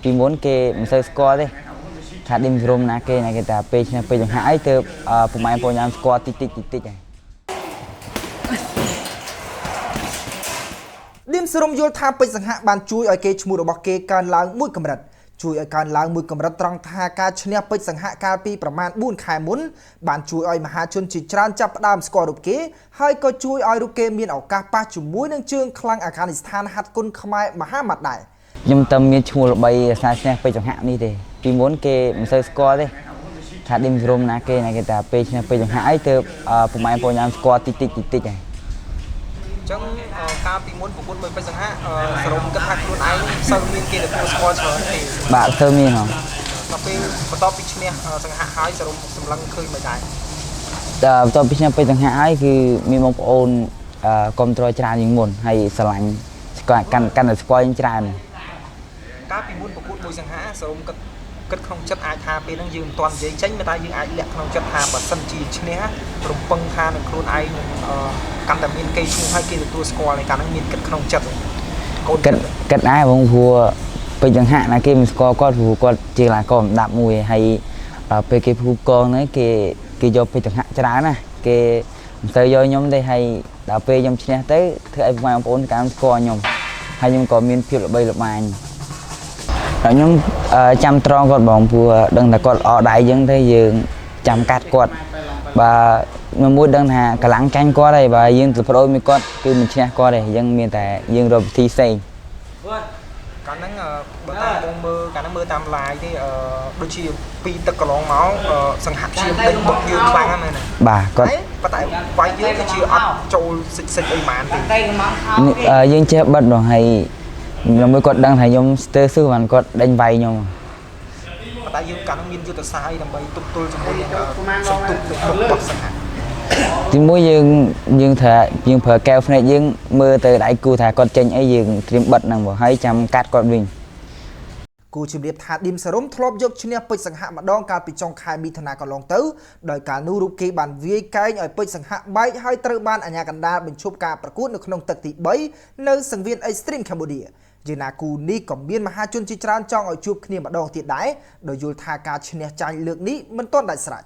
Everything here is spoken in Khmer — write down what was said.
ពីមុនគេមិនសូវស្គាល់ទេថាឌីមសរមណាគេណាគេថាពេលចង្ហាក់អីទៅពុកម៉ែបងញ៉ាំស្គាល់តិចហើយឌីមសរមយល់ថាពេជ្រសង្ហៈបានជួយឲ្យគេឈ្មោះរបស់គេកើនឡើងមួយកម្រិតជួយឲ្យកើនឡើងមួយកម្រិតត្រង់ថាការឈ្នះពេជ្រសង្ហៈកាលពីប្រមាណ4ខែមុនបានជួយឲ្យមហាជនជាច្រើនចាប់ផ្ដើមស្គាល់រូបគេហើយក៏ជួយឲ្យរូបគេមានឱកាសប៉ះជាមួយនឹងជើងខ្លាំងអាហ្គានីស្ថានហាត់គុនខ្មែរមហាម៉ាត់ដែរខ្ញុំតែមានឈ្មោះល្បីស្នាឈ្នះពេជ្រសង្ហៈនេះទេពីមុនគេមិនសូវស្គាល់ទេថាឌីមសរមណាគេណាគេថាពេលឈ្នះពេជ្រសង្ហក់អីទៅពុកម៉ែបងញ៉ាំស្គាល់តិចហើយអញ្ចឹងកាលពីមុនប្រកួតមួយពេជ្រសង្ហៈសរុបគិតថាខ្លួនឯងសូវមានគេទទួលស្គាល់ច្រើនទេបាទសូវមានហ៎ដល់ពេលបន្ទាប់ពីឈ្នះសង្ហៈហើយសរុបសម្លឹងឃើញមិនដែរបន្ទាប់ពីឈ្នះពេជ្រសង្ហៈហើយគឺមានបងប្អូនគាំទ្រច្រើនជាងមុនហើយស្រឡាញ់ស្គាល់កាន់តែស្គាល់ច្រើនកាលពីមុនប្រកួតមួយសង្ហៈសរុបគិតក្នុងចិត្តអាចថាពេលហ្នឹងយើងមិនទាន់និយាយចេញតែយើងអាចលាក់ក្នុងចិត្តថាបើសិនជាឈ្នះរំពឹងថានឹងខ្លួនឯងកាន់តែមានគេឈ្មោះហើយគេទទួលស្គាល់ในការហ្នឹងមានគិតក្នុងចិត្តកូនគិតដែរបងព្រោះពេជ្រសង្ហៈណាគេមិនស្គាល់គាត់ព្រោះគាត់ជាកីឡាករម្ដាប់មួយហើយពេលគេភូកងហ្នឹងគេយកពេជ្រសង្ហៈច្រើនណាគេមិនទៅយកខ្ញុំទេហើយដល់ពេលខ្ញុំឈ្នះទៅធ្វើឲ្យបងប្អូនកាន់ស្គាល់ខ្ញុំហើយខ្ញុំក៏មានភាពល្បីល្បាញខ្ញុំចាំត្រង់គាត់បងព្រោះដឹងថាគាត់អដៃយើងទេយើងចាំកាត់គាត់បើមួយដឹងថាកម្លាំងចាញ់គាត់ហើយបើយើងទៅប្រូចមួយគាត់គឺមិនឈ្នះគាត់ទេយើងមានតែយើងរកវិធីផ្សេងកាលហ្នឹងបើតាមបងមើលកាលហ្នឹងមើលតាម live ទេដូចជាពីទឹកកន្លងមកសង្ហៈឈាមដេញបុកយើងខ្លាំងហ្នឹងមែនទេបាទគាត់ប៉ុន្តែវាយយើងគឺជាអត់ចូលសិចអីហ្មងទេយើងចេះបិទនោះហើយមួយគាត់ដឹងថាខ្ញុំស្ទើរស៊ឺបានគាត់ដេញវាយខ្ញុំតែយើងកាលនោះមានយុទ្ធសាស្ត្រអីដើម្បីទប់ទល់ជាមួយនឹងសន្ទុកទឹករបស់សង្ហៈទីមួយយើងថាយើងប្រើកែវភ្នែកយើងមើលទៅដៃគូថាគាត់ចេញអីយើងត្រៀមបិទហ្នឹងមកហើយចាំកាត់គាត់វិញគូជំរាបថាឌីមសរមធ្លាប់យកឈ្នះពេជ្រសង្ហៈម្ដងកាលពីចុងខែមិថុនាកន្លងទៅដោយកាលនោះរូបគេបានវាយកែងឲ្យពេជ្រសង្ហៈបែកហើយត្រូវបានអាជ្ញាកណ្ដាលបញ្ឈប់ការប្រកួតនៅក្នុងទឹកទី3នៅសង្វៀន Extreme Cambodia ជាណាគូនេះក៏មានមហាជនជាច្រើនចង់ឲ្យជួបគ្នាម្ដងទៀតដែរដោយយល់ថាការឈ្នះចាញ់លើកនេះមិនទាន់ដាច់ស្រេច